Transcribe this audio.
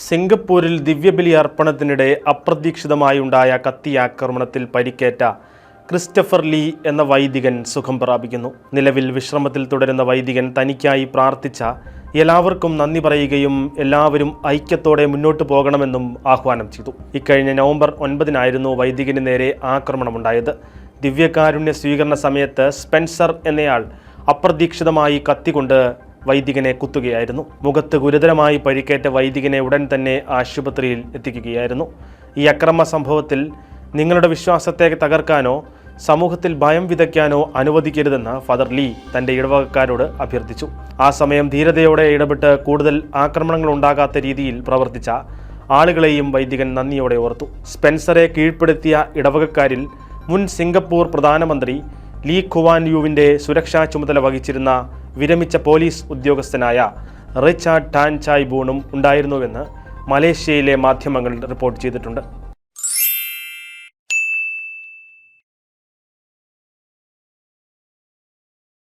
സിംഗപ്പൂരിൽ ദിവ്യബലി അർപ്പണത്തിനിടെ അപ്രതീക്ഷിതമായുണ്ടായ കത്തിയാക്രമണത്തിൽ പരിക്കേറ്റ ക്രിസ്റ്റഫർ ലീ എന്ന വൈദികൻ സുഖം പ്രാപിക്കുന്നു. നിലവിൽ വിശ്രമത്തിൽ തുടരുന്ന വൈദികൻ തനിക്കായി പ്രാർത്ഥിച്ച എല്ലാവർക്കും നന്ദി പറയുകയും എല്ലാവരും ഐക്യത്തോടെ മുന്നോട്ട് പോകണമെന്നും ആഹ്വാനം ചെയ്തു. ഇക്കഴിഞ്ഞ നവംബർ 9 വൈദികന് നേരെ ആക്രമണമുണ്ടായത്. ദിവ്യകാരുണ്യ സ്വീകരണ സമയത്ത് സ്പെൻസർ എന്നയാൾ അപ്രതീക്ഷിതമായി കത്തികൊണ്ട് വൈദികനെ കുത്തുകയായിരുന്നു. മുഖത്ത് ഗുരുതരമായി പരിക്കേറ്റ വൈദികനെ ഉടൻ തന്നെ ആശുപത്രിയിൽ എത്തിക്കുകയായിരുന്നു. ഈ അക്രമ സംഭവത്തിൽ നിങ്ങളുടെ വിശ്വാസത്തെ തകർക്കാനോ സമൂഹത്തിൽ ഭയം വിതയ്ക്കാനോ അനുവദിക്കരുതെന്ന് ഫാദർ ലീ തൻ്റെ ഇടവകക്കാരോട് അഭ്യർത്ഥിച്ചു. ആ സമയം ധീരതയോടെ ഇടപെട്ട് കൂടുതൽ ആക്രമണങ്ങൾ ഉണ്ടാകാത്ത രീതിയിൽ പ്രവർത്തിച്ച ആളുകളെയും വൈദികൻ നന്ദിയോടെ ഓർത്തു. സ്പെൻസറെ കീഴ്പ്പെടുത്തിയ ഇടവകക്കാരിൽ മുൻ സിംഗപ്പൂർ പ്രധാനമന്ത്രി ലീ കുവാൻ യുവിൻ്റെ സുരക്ഷാ ചുമതല വഹിച്ചിരുന്ന വിരമിച്ച പോലീസ് ഉദ്യോഗസ്ഥനായ റിച്ചാർഡ് ടാൻ ചായ് ബൂണും ഉണ്ടായിരുന്നുവെന്ന് മലേഷ്യയിലെ മാധ്യമങ്ങൾ റിപ്പോർട്ട് ചെയ്തിട്ടുണ്ട്.